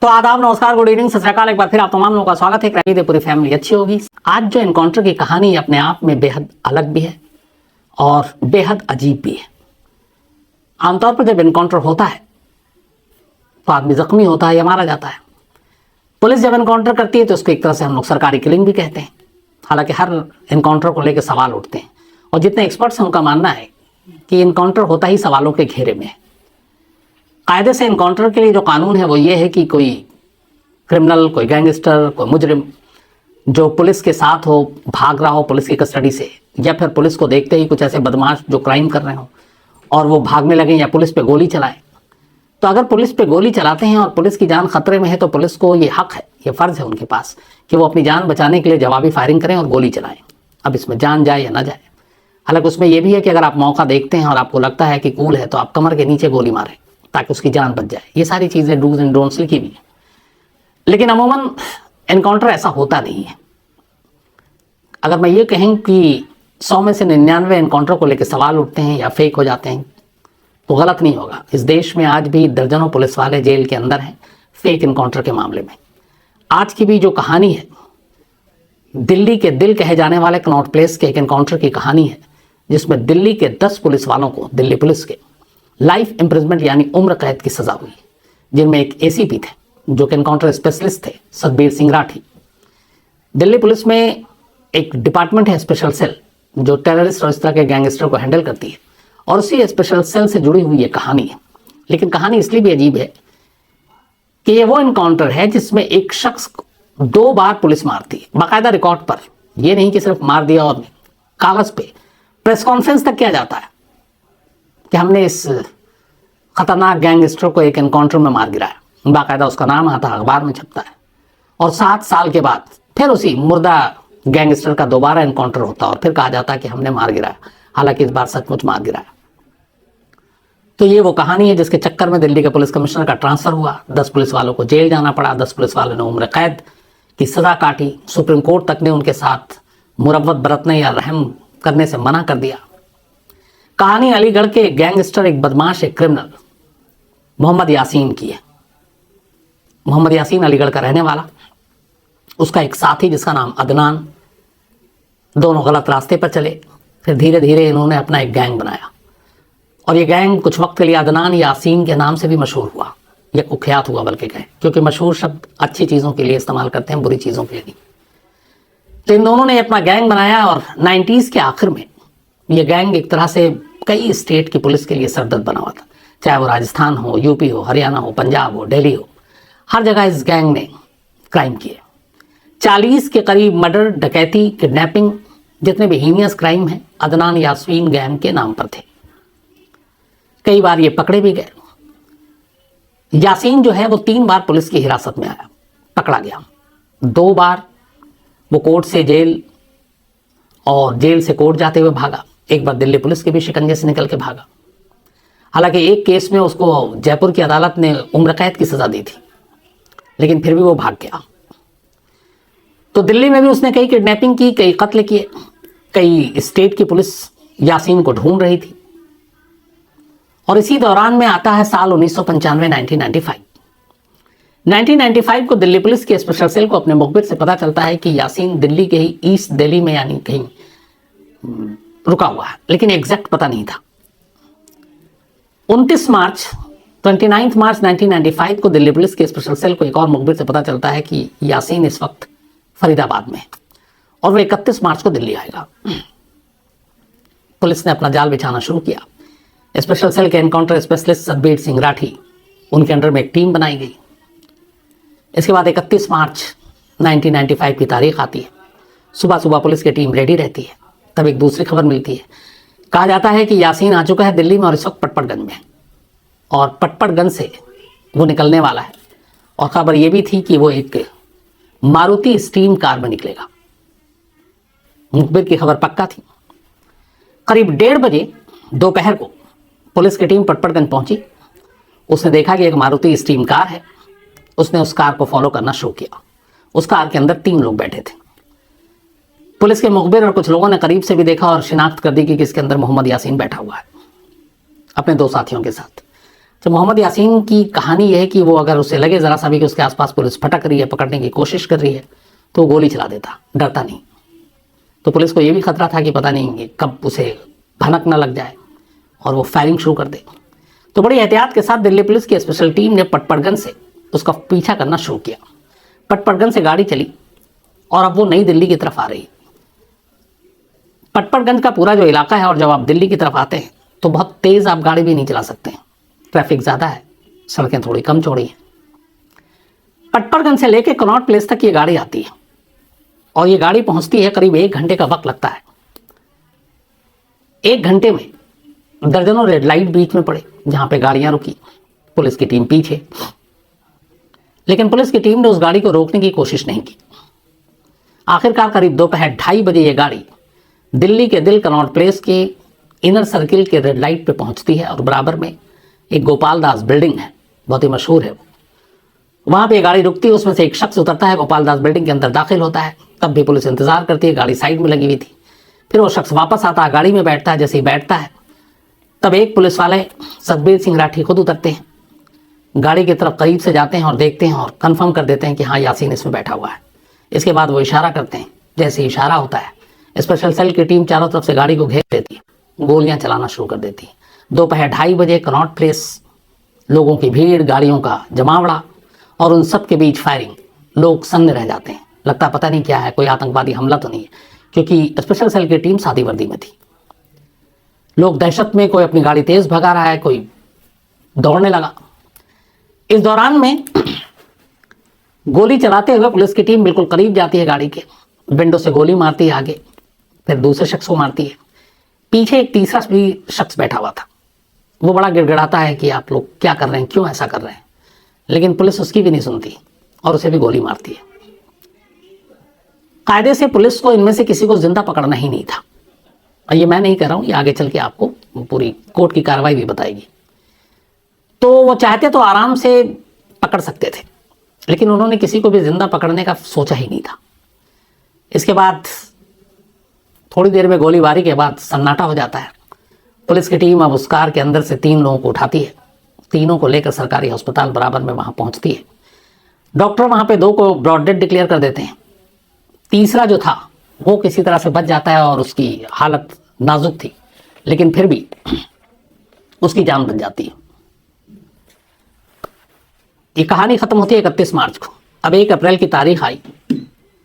तो आदाब, नमस्कार, गुड इवनिंग, सत श्री अकाल। एक बार फिर आप तमाम लोगों का स्वागत है। उम्मीद है पूरी फैमिली अच्छी होगी। आज जो एनकाउंटर की कहानी अपने आप में बेहद अलग भी है और बेहद अजीब भी है। आमतौर पर जब एनकाउंटर होता है तो आदमी जख्मी होता है या मारा जाता है। पुलिस जब एनकाउंटर करती है तो उसको एक तरह से हम लोग सरकारी किलिंग भी कहते हैं। हालांकि हर एनकाउंटर को लेकर सवाल उठते हैं और जितने एक्सपर्ट्स हैं उनका मानना है कि एनकाउंटर होता ही सवालों के घेरे में है। कायदे से एनकाउंटर के लिए जो कानून है वो ये है कि कोई क्रिमिनल, कोई गैंगस्टर, कोई मुजरिम जो पुलिस के साथ हो, भाग रहा हो पुलिस की कस्टडी से, या फिर पुलिस को देखते ही कुछ ऐसे बदमाश जो क्राइम कर रहे हो और वो भागने लगे या पुलिस पे गोली चलाए, तो अगर पुलिस पे गोली चलाते हैं और पुलिस की जान खतरे में है तो पुलिस को ये हक है, ये फ़र्ज़ है उनके पास कि वो अपनी जान बचाने के लिए जवाबी फायरिंग करें और गोली चलाएं। अब इसमें जान जाए या ना जाए, हालांकि उसमें यह भी है कि अगर आप मौका देखते हैं और आपको लगता है कि कूल है तो आप कमर के नीचे गोली मारें ताकि उसकी जान बच जाए। ये सारी चीज़ें डूज एंड डोंट्स लिखी हुई हैं। लेकिन अमूमन एनकाउंटर ऐसा होता नहीं है। अगर मैं ये कहूँ कि 100 में से 99 एनकाउंटर को लेकर सवाल उठते हैं या फेक हो जाते हैं तो गलत नहीं होगा। इस देश में आज भी दर्जनों पुलिस वाले जेल के अंदर हैं फेक एनकाउंटर के मामले में। आज की भी जो कहानी है, दिल्ली के दिल कहे जाने वाले कनॉट प्लेस के एक एनकाउंटर की कहानी है, जिसमें दिल्ली के 10 पुलिस वालों को, दिल्ली पुलिस के, लाइफ इम्प्रिजमेंट यानी उम्र कैद की सजा हुई, जिनमें एक एसीपी थे जो कि एनकाउंटर स्पेशलिस्ट थे, सतबीर सिंह राठी। दिल्ली पुलिस में एक डिपार्टमेंट है स्पेशल सेल जो टेररिस्ट और इस तरह के गैंगस्टर को हैंडल करती है, और उसी स्पेशल सेल से जुड़ी हुई ये कहानी है। लेकिन कहानी इसलिए भी अजीब है कि ये वो एनकाउंटर है जिसमें एक शख्स 2 बार पुलिस मारती है, बाकायदा रिकॉर्ड पर। यह नहीं कि सिर्फ मार दिया और कागज पे, प्रेस कॉन्फ्रेंस तक किया जाता है कि हमने इस खतरनाक गैंगस्टर को एक एनकाउंटर में मार गिराया। बाकायदा उसका नाम आता है, अखबार में छपता है, और 7 साल के बाद फिर उसी मुर्दा गैंगस्टर का दोबारा एनकाउंटर होता है और फिर कहा जाता है कि हमने मार गिराया, हालांकि इस बार सचमुच मार गिराया। तो ये वो कहानी है जिसके चक्कर में दिल्ली के पुलिस कमिश्नर का ट्रांसफर हुआ, 10 पुलिस वालों को जेल जाना पड़ा, 10 पुलिस वालों ने उम्र कैद की सजा काटी। सुप्रीम कोर्ट तक ने उनके साथ मुरव्वत बरतने या रहम करने से मना कर दिया। कहानी अलीगढ़ के एक गैंगस्टर, एक बदमाश, एक क्रिमिनल मोहम्मद यासीन की है। मोहम्मद यासीन अलीगढ़ का रहने वाला, उसका एक साथी जिसका नाम अदनान, दोनों गलत रास्ते पर चले। फिर धीरे धीरे इन्होंने अपना एक गैंग बनाया और ये गैंग कुछ वक्त के लिए अदनान यासीन के नाम से भी मशहूर हुआ, या कुख्यात हुआ बल्कि कहें, क्योंकि मशहूर शब्द अच्छी चीज़ों के लिए इस्तेमाल करते हैं, बुरी चीज़ों के लिए नहीं। तो इन दोनों ने अपना गैंग बनाया और 90s के आखिर में ये गैंग एक तरह से कई स्टेट की पुलिस के लिए सरदर्द बना हुआ था, चाहे वो राजस्थान हो, यूपी हो, हरियाणा हो, पंजाब हो, दिल्ली हो, हर जगह इस गैंग ने क्राइम किए। 40 के करीब मर्डर, डकैती, किडनैपिंग, जितने भी हीनियस क्राइम हैं अदनान यासीन गैंग के नाम पर थे। कई बार ये पकड़े भी गए। यासीन जो है वो 3 बार पुलिस की हिरासत में आया, पकड़ा गया। 2 बार वो कोर्ट से जेल और जेल से कोर्ट जाते हुए भागा। एक बार दिल्ली पुलिस के भी शिकंजे से निकल के भागा। हालांकि एक केस में उसको जयपुर की अदालत ने उम्र कैद की सजा दी थी, लेकिन फिर भी वो भाग गया। तो दिल्ली में भी उसने कई किडनैपिंग की, कई कत्ल किए। कई स्टेट की पुलिस यासीन को ढूंढ रही थी। और इसी दौरान में आता है साल 1995, 1995 को दिल्ली पुलिस के स्पेशल सेल को अपने मुखबिर से पता चलता है कि यासीन दिल्ली के ही ईस्ट दिल्ली में यानी कहीं रुका हुआ है, लेकिन एग्जैक्ट पता नहीं था। 29 मार्च 1995 को दिल्ली पुलिस के स्पेशल सेल को एक और मुखबिर से पता चलता है कि यासीन इस वक्त फरीदाबाद में है और वो 31 मार्च को दिल्ली आएगा। पुलिस ने अपना जाल बिछाना शुरू किया। स्पेशल सेल के एनकाउंटर स्पेशलिस्ट सतबीर सिंह राठी, उनके अंडर में एक टीम बनाई गई। इसके बाद 31 मार्च 1995 की तारीख आती है। सुबह सुबह पुलिस की टीम रेडी रहती है। तब एक दूसरी खबर मिलती है, कहा जाता है कि यासीन आ चुका है दिल्ली में और इस वक्त पटपड़गंज में है और पटपड़गंज से वो निकलने वाला है। और खबर ये भी थी कि वो एक मारुति स्टीम कार में निकलेगा। मुखबिर की खबर पक्का थी। करीब 1:30 बजे दोपहर को पुलिस की टीम पटपड़गंज पहुंची। उसने देखा कि एक मारुति स्टीम कार है। उसने उस कार को फॉलो करना शुरू किया। उस कार के अंदर 3 लोग बैठे थे। पुलिस के मुखबिर और कुछ लोगों ने करीब से भी देखा और शिनाख्त कर दी कि इसके अंदर मोहम्मद यासीन बैठा हुआ है अपने 2 साथियों के साथ। तो मोहम्मद यासीन की कहानी यह है कि वो अगर उसे लगे ज़रा सा भी कि उसके आसपास पुलिस भटक रही है, पकड़ने की कोशिश कर रही है, तो वो गोली चला देता, डरता नहीं। तो पुलिस को ये भी खतरा था कि पता नहीं कब उसे भनक न लग जाए और वो फायरिंग शुरू कर दे। तो बड़ी एहतियात के साथ दिल्ली पुलिस की स्पेशल टीम ने पटपड़गन से उसका पीछा करना शुरू किया। पटपड़गन से गाड़ी चली और अब वो नई दिल्ली की तरफ आ रही। पटपड़गंज का पूरा जो इलाका है, और जब आप दिल्ली की तरफ आते हैं तो बहुत तेज़ आप गाड़ी भी नहीं चला सकते हैं, ट्रैफिक ज़्यादा है, सड़कें थोड़ी कम चौड़ी हैं। पटपड़गंज से लेकर कनॉट प्लेस तक ये गाड़ी आती है और ये गाड़ी पहुंचती है, करीब 1 घंटे का वक्त लगता है। 1 घंटे में दर्जनों रेड लाइट बीच में पड़े जहां पे गाड़ियां रुकी, पुलिस की टीम पीछे, लेकिन पुलिस की टीम ने उस गाड़ी को रोकने की कोशिश नहीं की। आखिरकार करीब दोपहर 2:30 बजे ये गाड़ी दिल्ली के दिल कनॉट प्लेस के इनर सर्किल के रेड लाइट पे पहुंचती है और बराबर में एक गोपाल दास बिल्डिंग है, बहुत ही मशहूर है वो। वहां पे गाड़ी रुकती है, उसमें से एक शख्स उतरता है, गोपाल दास बिल्डिंग के अंदर दाखिल होता है। तब भी पुलिस इंतजार करती है, गाड़ी साइड में लगी हुई थी। फिर वो शख्स वापस आता है, गाड़ी में बैठता है। जैसे ही बैठता है तब एक पुलिस वाले सतबीर सिंह राठी खुद उतरते हैं, गाड़ी की तरफ करीब से जाते हैं और देखते हैं और कंफर्म कर देते हैं कि हाँ, यासीन इसमें बैठा हुआ है। इसके बाद वो इशारा करते हैं। जैसे इशारा होता है, स्पेशल सेल की टीम चारों तरफ से गाड़ी को घेर लेती है, गोलियां चलाना शुरू कर देती है। दोपहर 2:30 बजे कनॉट प्लेस, लोगों की भीड़, गाड़ियों का जमावड़ा और उन सब के बीच फायरिंग। लोग सन्न रह जाते हैं, लगता पता नहीं क्या है, कोई आतंकवादी हमला तो नहीं है, क्योंकि स्पेशल सेल की टीम सादी वर्दी में थी। लोग दहशत में, कोई अपनी गाड़ी तेज भगा रहा है, कोई दौड़ने लगा। इस दौरान में गोली चलाते हुए पुलिस की टीम बिल्कुल करीब जाती है गाड़ी के, विंडो से गोली मारती है आगे, फिर दूसरे शख्स को मारती है। पीछे एक तीसरा भी शख्स बैठा हुआ था, वो बड़ा गिड़गिड़ाता है कि आप लोग क्या कर रहे हैं, क्यों ऐसा कर रहे हैं, लेकिन पुलिस उसकी भी नहीं सुनती और उसे भी गोली मारती है। कायदे से पुलिस को इनमें से किसी को जिंदा पकड़ना ही नहीं था। और ये मैं नहीं कह रहा हूं, ये आगे चल के आपको पूरी कोर्ट की कार्रवाई भी बताएगी। तो वो चाहते तो आराम से पकड़ सकते थे, लेकिन उन्होंने किसी को भी जिंदा पकड़ने का सोचा ही नहीं था। इसके बाद थोड़ी देर में गोलीबारी के बाद सन्नाटा हो जाता है। पुलिस की टीम अब उस कार के अंदर से 3 लोगों को उठाती है, तीनों को लेकर सरकारी अस्पताल बराबर में वहां पहुंचती है। डॉक्टर वहां पे 2 को ब्रॉड डेड डिक्लेयर कर देते हैं। तीसरा जो था वो किसी तरह से बच जाता है और उसकी हालत नाजुक थी, लेकिन फिर भी उसकी जान बच जाती है। ये कहानी खत्म होती है 31 मार्च को। अब 1 अप्रैल की तारीख आई,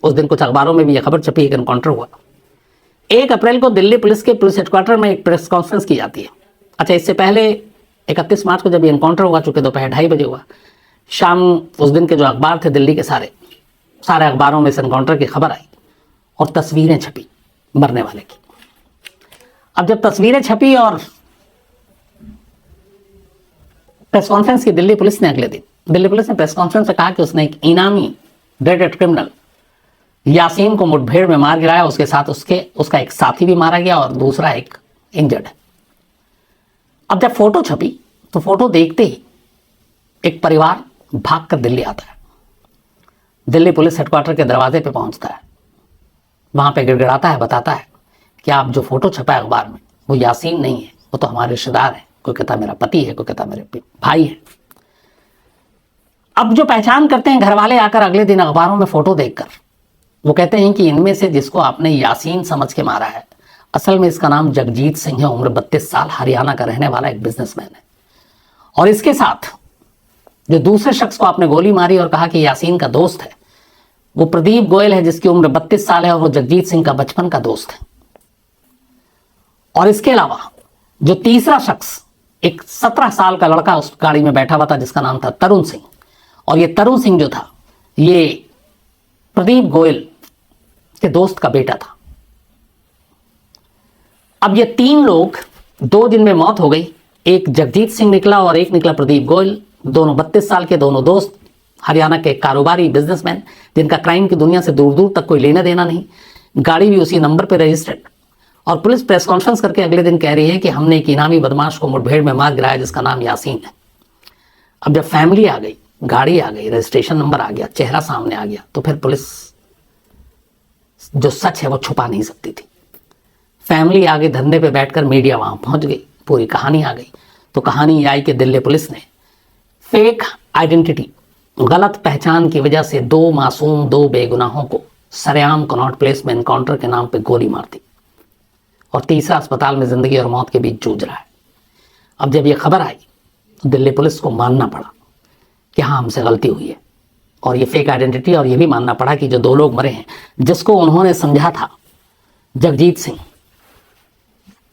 उस दिन कुछ अखबारों में भी यह खबर छपी, एक एनकाउंटर हुआ। 1 अप्रैल को दिल्ली पुलिस के पुलिस हेडक्वार्टर में एक प्रेस कॉन्फ्रेंस की जाती है। अच्छा, इससे पहले 31 मार्च को जब ये एनकाउंटर हुआ, चूंकि दोपहर 2:30 बजे हुआ, शाम उस दिन के जो अखबार थे दिल्ली के सारे अखबारों में इस एनकाउंटर की खबर आई और तस्वीरें छपी मरने वाले की। अब जब तस्वीरें छपी और प्रेस कॉन्फ्रेंस की दिल्ली पुलिस ने अगले दिन, दिल्ली पुलिस ने प्रेस कॉन्फ्रेंस में कहा कि उसने एक इनामी ड्रेडेड क्रिमिनल यासीन को मुठभेड़ में मार गिराया, उसके साथ उसका एक साथी भी मारा गया और दूसरा एक इंजर्ड है। अब जब फोटो छपी तो फोटो देखते ही एक परिवार भागकर दिल्ली आता है, दिल्ली पुलिस हेडक्वार्टर के दरवाजे पे पहुंचता है, वहां पे गिड़गिड़ाता है, बताता है कि आप जो फोटो छपा है अखबार में वो यासीन नहीं है, वो तो हमारे रिश्तेदार है, कोई कहता मेरा पति है, कोई कहता मेरे भाई है। अब जो पहचान करते हैं घर वाले आकर अगले दिन अखबारों में फोटो देखकर, वो कहते हैं कि इनमें से जिसको आपने यासीन समझ के मारा है, असल में इसका नाम जगजीत सिंह है, उम्र 32 साल, हरियाणा का रहने वाला एक बिजनेसमैन है। और इसके साथ जो दूसरे शख्स को आपने गोली मारी और कहा कि यासीन का दोस्त है, वो प्रदीप गोयल है, जिसकी उम्र 32 साल है और वो जगजीत सिंह का बचपन का दोस्त है। और इसके अलावा जो तीसरा शख्स, एक 17 साल का लड़का उस गाड़ी में बैठा हुआ था, जिसका नाम था तरुण सिंह, और ये तरुण सिंह जो था ये प्रदीप गोयल के दोस्त का बेटा था। अब ये 3 लोग, 2 दिन में मौत हो गई, एक जगजीत सिंह निकला और एक निकला प्रदीप गोयल, दोनों 32 साल के, दोनों दोस्त, हरियाणा के कारोबारी बिजनेसमैन, जिनका क्राइम की दुनिया से दूर दूर तक कोई लेना देना नहीं, गाड़ी भी उसी नंबर पर रजिस्टर्ड। और पुलिस प्रेस कॉन्फ्रेंस करके अगले दिन कह रही है कि हमने एक इनामी बदमाश को मुठभेड़ में मार गिराया जिसका नाम यासीन है। अब जब फैमिली आ गई, गाड़ी आ गई, रजिस्ट्रेशन नंबर आ गया, चेहरा सामने आ गया, तो फिर पुलिस जो सच है वो छुपा नहीं सकती थी। फैमिली आ गई, धंधे पे बैठकर मीडिया वहां पहुंच गई, पूरी कहानी आ गई। तो कहानी ये आई कि दिल्ली पुलिस ने फेक आइडेंटिटी, गलत पहचान की वजह से दो मासूम, दो बेगुनाहों को सरेआम कनॉट प्लेस में एनकाउंटर के नाम पे गोली मार दी और तीसरा अस्पताल में जिंदगी और मौत के बीच जूझ रहा है। अब जब ये खबर आई तो दिल्ली पुलिस को मानना पड़ा कि हाँ, हमसे गलती हुई है और ये फेक आइडेंटिटी, और ये भी मानना पड़ा कि जो दो लोग मरे हैं जिसको उन्होंने समझा था जगजीत सिंह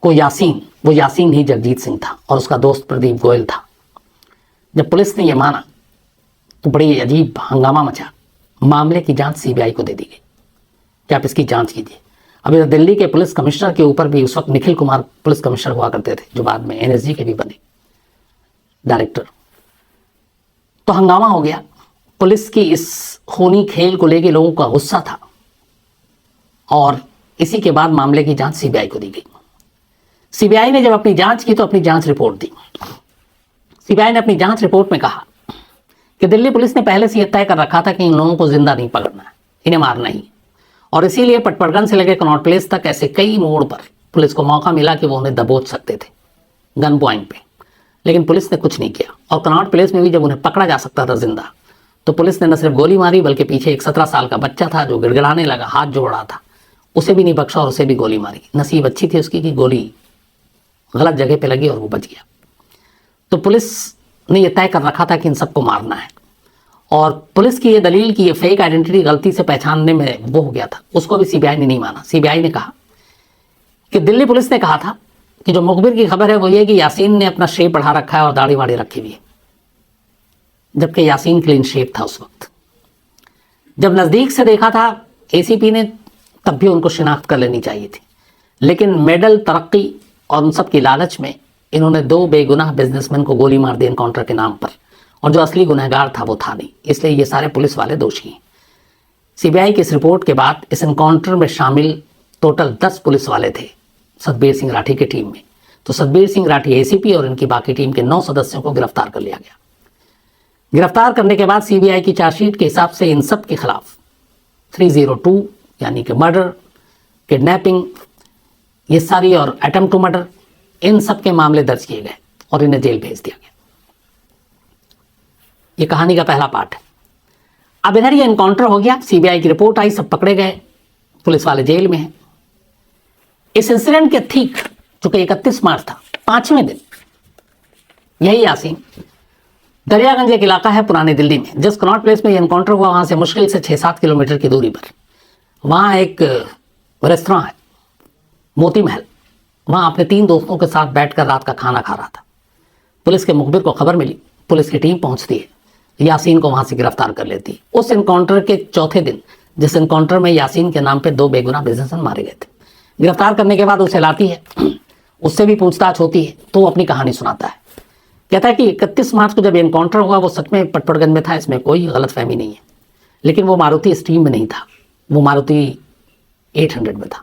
को यासीन, वो यासीन ही जगजीत सिंह था और उसका दोस्त प्रदीप गोयल था। जब पुलिस ने ये माना तो बड़ी अजीब हंगामा मचा। मामले की जांच सीबीआई को दे दी गई कि आप इसकी जांच कीजिए। अब इधर दिल्ली के पुलिस कमिश्नर के ऊपर भी उस वक्त निखिल कुमार पुलिस कमिश्नर हुआ करते थे, जो बाद में एनएसजी के भी बने डायरेक्टर। तो हंगामा हो गया। पुलिस की इस खूनी खेल को लेकर लोगों का गुस्सा था और इसी के बाद मामले की जांच सीबीआई को दी गई। सीबीआई ने जब अपनी जांच की तो अपनी जांच रिपोर्ट दी। सीबीआई ने अपनी जांच रिपोर्ट में कहा कि दिल्ली पुलिस ने पहले से यह तय कर रखा था कि इन लोगों को जिंदा नहीं पकड़ना है, इन्हें मारना ही, और इसीलिए पटपड़गन से लेकर कनॉट प्लेस तक ऐसे कई मोड़ पर पुलिस को मौका मिला कि वो उन्हें दबोच सकते थे गन पॉइंट पे, लेकिन पुलिस ने कुछ नहीं किया। और कनॉट प्लेस में भी जब उन्हें पकड़ा जा सकता था जिंदा, तो पुलिस ने न सिर्फ गोली मारी बल्कि पीछे एक 17 साल का बच्चा था जो गिड़गिड़ाने लगा, हाथ जोड़ रहा था, उसे भी नहीं बख्शा और उसे भी गोली मारी। नसीब अच्छी थी उसकी कि गोली गलत जगह पे लगी और वो बच गया। तो पुलिस ने यह तय कर रखा था कि इन सबको मारना है, और पुलिस की ये दलील कि ये फेक आइडेंटिटी गलती से पहचानने में वो हो गया था, उसको भी सीबीआई ने नहीं माना। सीबीआई ने कहा कि दिल्ली पुलिस ने कहा था कि जो मुखबिर की खबर है वो ये कि यासीन ने अपना शेप बढ़ा रखा है और दाढ़ी वाड़ी रखी हुई है, जबकि यासीन क्लीन शेप था उस वक्त। जब नज़दीक से देखा था एसीपी ने, तब भी उनको शिनाख्त कर लेनी चाहिए थी, लेकिन मेडल, तरक्की और उन सब की लालच में इन्होंने दो बेगुनाह बिजनेसमैन को गोली मार दी एनकाउंटर के नाम पर, और जो असली गुनहगार था वो था नहीं, इसलिए ये सारे पुलिस वाले दोषी हैं। सीबीआई की इस रिपोर्ट के बाद इस एनकाउंटर में शामिल टोटल 10 पुलिस वाले थे सतबीर सिंह राठी की टीम में। तो सतबीर सिंह राठी एसीपी और इनकी बाकी टीम के 9 सदस्यों को गिरफ्तार कर लिया गया। गिरफ्तार करने के बाद सीबीआई की चार्जशीट के हिसाब से इन सब के खिलाफ 302 यानी कि मर्डर, किडनैपिंग, ये सारी, और अटेम्प्ट टू मर्डर, इन सब के मामले दर्ज किए गए और इन्हें जेल भेज दिया गया। ये कहानी का पहला पार्ट है। अब इधर ये एनकाउंटर हो गया, सीबीआई की रिपोर्ट आई, सब पकड़े गए, पुलिस वाले जेल में हैं। इस इंसिडेंट के ठीक चूंकि 31 मार्च था, 5वें दिन यही यासीन दरियागंज एक इलाका है पुरानी दिल्ली में, जिस कनॉट प्लेस में ये एनकाउंटर हुआ वहां से मुश्किल से 6-7 किलोमीटर की दूरी पर वहां एक रेस्तरां है मोती महल, वहां अपने 3 दोस्तों के साथ बैठकर रात का खाना खा रहा था। पुलिस के मुखबिर को खबर मिली, पुलिस की टीम पहुंचती है, यासीन को वहां से गिरफ्तार कर लेती है। उस एनकाउंटर के चौथे दिन, जिस एनकाउंटर में यासीन के नाम पे 2 बेगुनाह बिजनेसमैन मारे गए थे, गिरफ्तार करने के बाद उसे लाती है, उससे भी पूछताछ होती है, तो वो अपनी कहानी सुनाता है। कहता है कि 31 मार्च को जब एनकाउंटर हुआ वो सच में पटपड़गंज में था, इसमें कोई गलतफहमी नहीं है, लेकिन वो मारुति स्ट्रीम में नहीं था, वो मारुति 800 में था,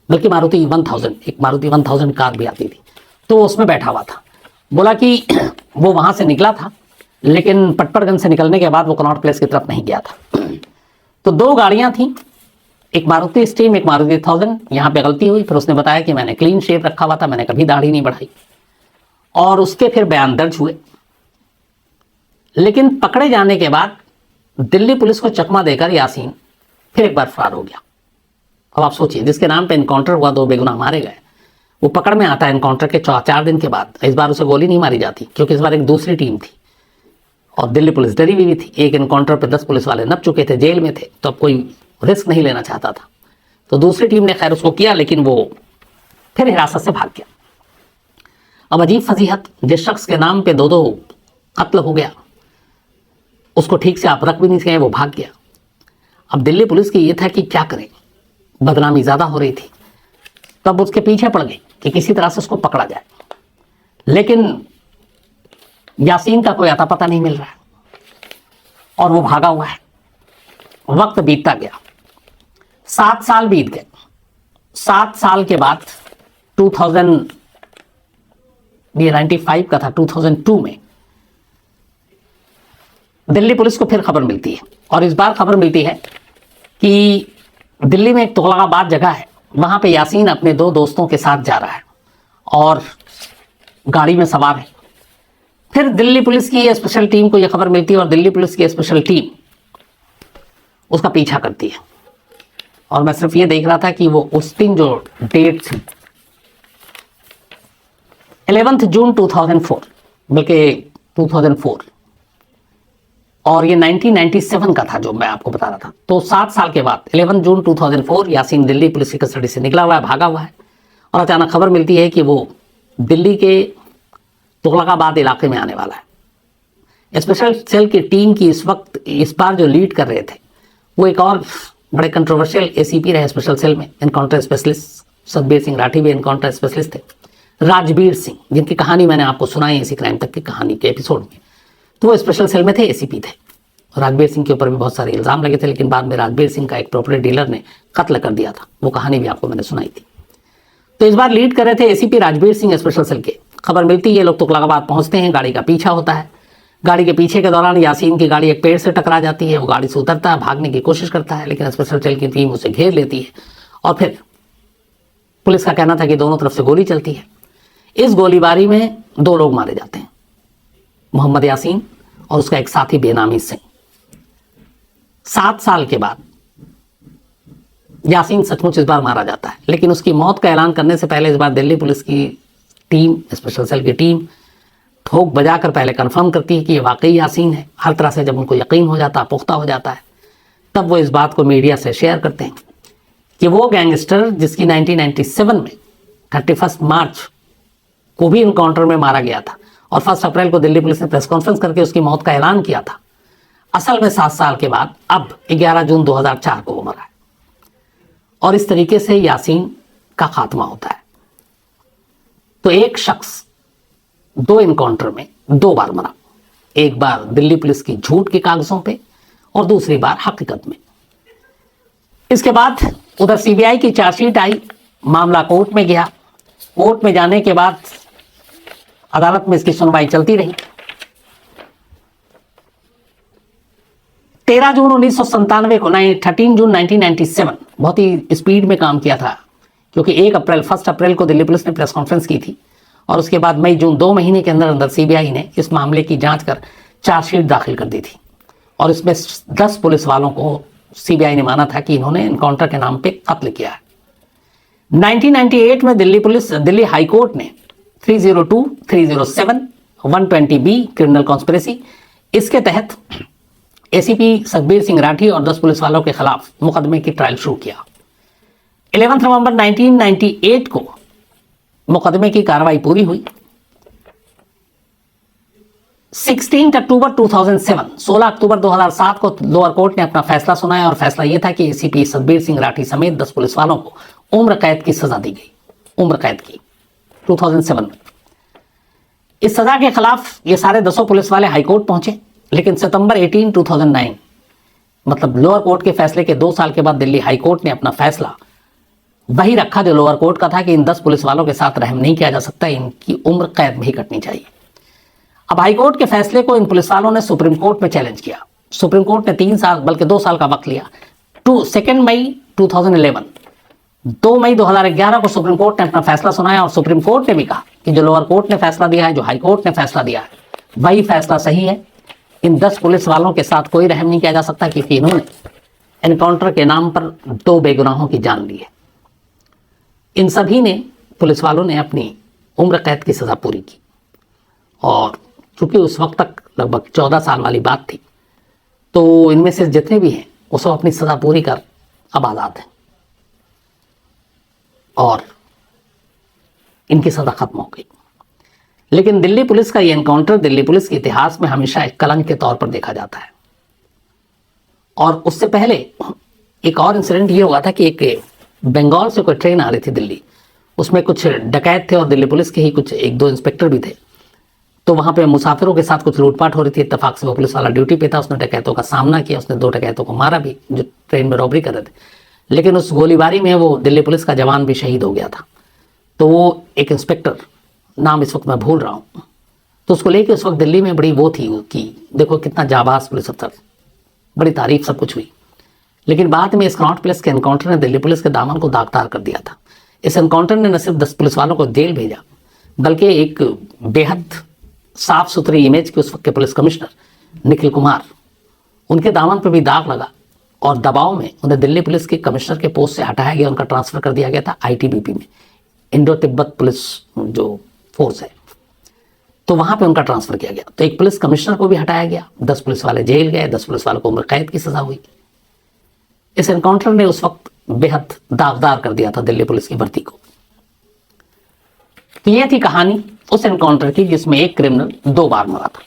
बल्कि मारुति 1000, एक मारुति 1000 कार भी आती थी, तो उसमें बैठा हुआ था। बोला कि वो वहां से निकला था, लेकिन पटपड़गंज से निकलने के बाद वो कनॉट प्लेस की तरफ नहीं गया था। तो 2 गाड़ियां थी, एक मारुति स्ट्रीम, एक मारुति 1000। यहाँ पे गलती हुई, फिर उसने बताया कि मैंने क्लीन शेव रखा हुआ था, मैंने कभी दाढ़ी नहीं बढ़ाई, और उसके फिर बयान दर्ज हुए। लेकिन पकड़े जाने के बाद दिल्ली पुलिस को चकमा देकर यासीन फिर एक बार फरार हो गया। अब आप सोचिए, जिसके नाम पे एनकाउंटर हुआ, 2 बेगुनाह मारे गए, वो पकड़ में आता है एनकाउंटर के 4 दिन के बाद। इस बार उसे गोली नहीं मारी जाती क्योंकि इस बार एक दूसरी टीम थी और दिल्ली पुलिस डरी हुई थी। एक एनकाउंटर पे 10 पुलिस वाले नप चुके थे, जेल में थे, तो अब कोई रिस्क नहीं लेना चाहता था। तो दूसरी टीम ने खैर उसको किया, लेकिन वो फिर हिरासत से भाग गया। अब अजीब फजीहत, जिस शख्स के नाम पे 2 कत्ल हो गया, उसको ठीक से आप रख भी नहीं सके, वो भाग गया। अब दिल्ली पुलिस की ये था कि क्या करें, बदनामी ज़्यादा हो रही थी, तब उसके पीछे पड़ गई कि किसी तरह से उसको पकड़ा जाए। लेकिन यासीन का कोई अता पता नहीं मिल रहा है और वो भागा हुआ है। वक्त बीतता गया, 7 साल बीत गए। 7 साल के बाद 95 का था, 2002 में दिल्ली पुलिस को फिर खबर मिलती है, और इस बार खबर मिलती है कि दिल्ली में एक तुगलकाबाद जगह है, वहां पे यासीन अपने 2 दोस्तों के साथ जा रहा है और गाड़ी में सवार है। फिर दिल्ली पुलिस की स्पेशल टीम को यह खबर मिलती है और दिल्ली पुलिस की स्पेशल टीम उसका पीछा करती है। और मैं सिर्फ ये देख रहा था कि वो उस दिन जो डेट थी 11 जून 2004, बल्कि 2004, और ये 1997 का था जो मैं आपको बता रहा था। तो 7 साल के बाद 11 जून 2004 यासीन दिल्ली पुलिस की कस्टडी से निकला हुआ है, भागा हुआ है, और अचानक खबर मिलती है कि वो दिल्ली के तुगलकाबाद इलाके में आने वाला है। स्पेशल सेल की टीम की इस बार जो लीड कर रहे थे वो एक और बड़े कंट्रोवर्शियल एसीपी रहे स्पेशल सेल में, एनकाउंटर स्पेशलिस्ट सतबीर सिंह राठी भी एनकाउंटर स्पेशलिस्ट थे, राजबीर सिंह, जिनकी कहानी मैंने आपको सुनाई इसी क्राइम तक की कहानी के एपिसोड में। तो वो स्पेशल सेल में थे, एसीपी थे। राजबीर सिंह के ऊपर भी बहुत सारे इल्ज़ाम लगे थे, लेकिन बाद में राजबीर सिंह का एक प्रॉपर्टी डीलर ने कत्ल कर दिया था। वो कहानी भी आपको मैंने सुनाई थी। तो इस बार लीड कर रहे थे ACP Rajbir Singh special cell के। खबर मिलती है, लोग तुगलकाबाद पहुंचते हैं, गाड़ी का पीछा होता है। गाड़ी के पीछे के दौरान यासीन की गाड़ी एक पेड़ से टकरा जाती है। वो गाड़ी से उतरता है, भागने की कोशिश करता है, लेकिन स्पेशल सेल की टीम उसे घेर लेती है। और फिर पुलिस का कहना था कि दोनों तरफ से गोली चलती है। इस गोलीबारी में 2 लोग मारे जाते हैं, मोहम्मद यासीन और उसका एक साथी बेनामी सिंह। 7 साल के बाद यासीन सचमुच इस बार मारा जाता है, लेकिन उसकी मौत का ऐलान करने से पहले इस बार दिल्ली पुलिस की टीम, स्पेशल सेल की टीम ठोक बजाकर पहले कंफर्म करती है कि ये वाकई यासीन है। हर तरह से जब उनको यकीन हो जाता है, पुख्ता हो जाता है, तब वो इस बात को मीडिया से शेयर करते हैं कि वो गैंगस्टर जिसकी 1997 में 31 मार्च को भी इनकाउंटर में मारा गया था और 1 अप्रैल को दिल्ली पुलिस ने प्रेस कॉन्फ्रेंस करके उसकी मौत का ऐलान किया था, असल में 7 साल के बाद अब 11 जून 2004 को वो मरा है। और इस तरीके से यासीन का खात्मा होता है। तो एक शख्स 2 इनकाउंटर में 2 बार मरा, एक बार दिल्ली पुलिस की झूठ के कागजों पे और दूसरी बार हकीकत में। इसके बाद उधर सीबीआई की चार्जशीट आई, मामला कोर्ट में गया। कोर्ट में जाने के बाद अदालत में इसकी सुनवाई चलती रही। 13 जून 1997 को 13 जून 1997 बहुत ही स्पीड में काम किया था, क्योंकि 1 अप्रैल को दिल्ली पुलिस ने प्रेस कॉन्फ्रेंस की थी और उसके बाद मई जून 2 महीने के अंदर अंदर सीबीआई ने इस मामले की जांच कर चार्जशीट दाखिल कर दी थी। और इसमें 10 पुलिस वालों को सीबीआई ने माना था कि इन्होंने एनकाउंटर के नाम पे कत्ल किया है। 1998 में दिल्ली हाई कोर्ट ने 302, 307, 120B क्रिमिनल कॉन्स्पिरेसी, इसके तहत एसीपी सतबीर सिंह राठी और 10 पुलिस वालों के खिलाफ मुकदमे की ट्रायल शुरू किया। 11 नवंबर 1998 को मुकदमे की कार्रवाई पूरी हुई। 16 अक्टूबर 2007, 16 अक्टूबर 2007 को लोअर कोर्ट ने अपना फैसला सुनाया और फैसला यह था कि एसीपी सतबीर सिंह राठी समेत 10 पुलिस वालों को उम्र कैद की सजा दी गई, उम्र कैद की 2007 में। इस सजा के खिलाफ ये सारे 10 पुलिस वाले हाईकोर्ट पहुंचे, लेकिन सितंबर 18, 2009 मतलब लोअर कोर्ट के फैसले के 2 साल के बाद दिल्ली हाईकोर्ट ने अपना फैसला वही रखा जो लोअर कोर्ट का था कि इन 10 पुलिस वालों के साथ रहम नहीं किया जा सकता, इनकी उम्र कैद भी कटनी चाहिए। अब हाईकोर्ट के फैसले को इन पुलिस वालों ने सुप्रीम कोर्ट में चैलेंज किया। सुप्रीम कोर्ट ने 3 साल बल्कि 2 साल का वक्त लिया। 2 मई 2011, 2 मई 2011 को सुप्रीम कोर्ट ने अपना फैसला सुनाया और सुप्रीम कोर्ट ने भी कहा कि जो लोअर कोर्ट ने फैसला दिया है, जो हाई कोर्ट ने फैसला दिया है, वही फैसला सही है। इन 10 पुलिस वालों के साथ कोई रहम नहीं किया जा सकता, क्योंकि इन्होंने एनकाउंटर के नाम पर 2 बेगुनाहों की जान ली है। इन सभी ने, पुलिस वालों ने, अपनी उम्र कैद की सजा पूरी की और चूंकि उस वक्त तक लगभग 14 साल वाली बात थी, तो इनमें से जितने भी हैं वो सब अपनी सजा पूरी कर अब आज़ाद हैं और इनकी सजा खत्म हो गई। लेकिन दिल्ली पुलिस का ये एनकाउंटर दिल्ली पुलिस के इतिहास में हमेशा एक कलंक के तौर पर देखा जाता है। और उससे पहले एक और इंसिडेंट ये हुआ था कि एक बंगाल से कोई ट्रेन आ रही थी दिल्ली, उसमें कुछ डकैत थे और दिल्ली पुलिस के ही कुछ 1-2 इंस्पेक्टर भी थे। तो वहाँ पे मुसाफिरों के साथ कुछ लूटपाट हो रही थी। इत्तेफाक से वो पुलिस वाला ड्यूटी पे था, उसने डकैतों का सामना किया, उसने 2 डकैतों को मारा भी जो ट्रेन में रॉबरी कर रहे थे। लेकिन उस गोलीबारी में वो दिल्ली पुलिस का जवान भी शहीद हो गया था। तो वो एक इंस्पेक्टर, नाम इस वक्त मैं भूल रहा हूँ, तो उसको लेके उस वक्त दिल्ली में बड़ी वो थी कि देखो कितना जाबाज पुलिस अफसर, बड़ी तारीफ सब कुछ हुई। लेकिन बाद में इस कनॉट प्लेस के एनकाउंटर ने दिल्ली पुलिस के दामन को दागदार कर दिया था। इस एनकाउंटर ने न सिर्फ 10 पुलिस वालों को जेल भेजा, बल्कि एक बेहद साफ सुथरी इमेज के उस वक्त के पुलिस कमिश्नर निखिल कुमार, उनके दामन पर भी दाग लगा और दबाव में उन्हें दिल्ली पुलिस के कमिश्नर के पोस्ट से हटाया गया, उनका ट्रांसफर कर दिया गया था आईटीबीपी में, इंडो तिब्बत पुलिस जो फोर्स है, तो वहां पे उनका ट्रांसफर किया गया। तो एक पुलिस कमिश्नर को भी हटाया गया, 10 पुलिस वाले जेल गए, 10 पुलिस वालों को उम्र कैद की सजा हुई। इस एनकाउंटर ने उस वक्त बेहद दागदार कर दिया था दिल्ली पुलिस की भर्ती को। तो यह थी कहानी उस एनकाउंटर की जिसमें एक क्रिमिनल 2 बार मरा था।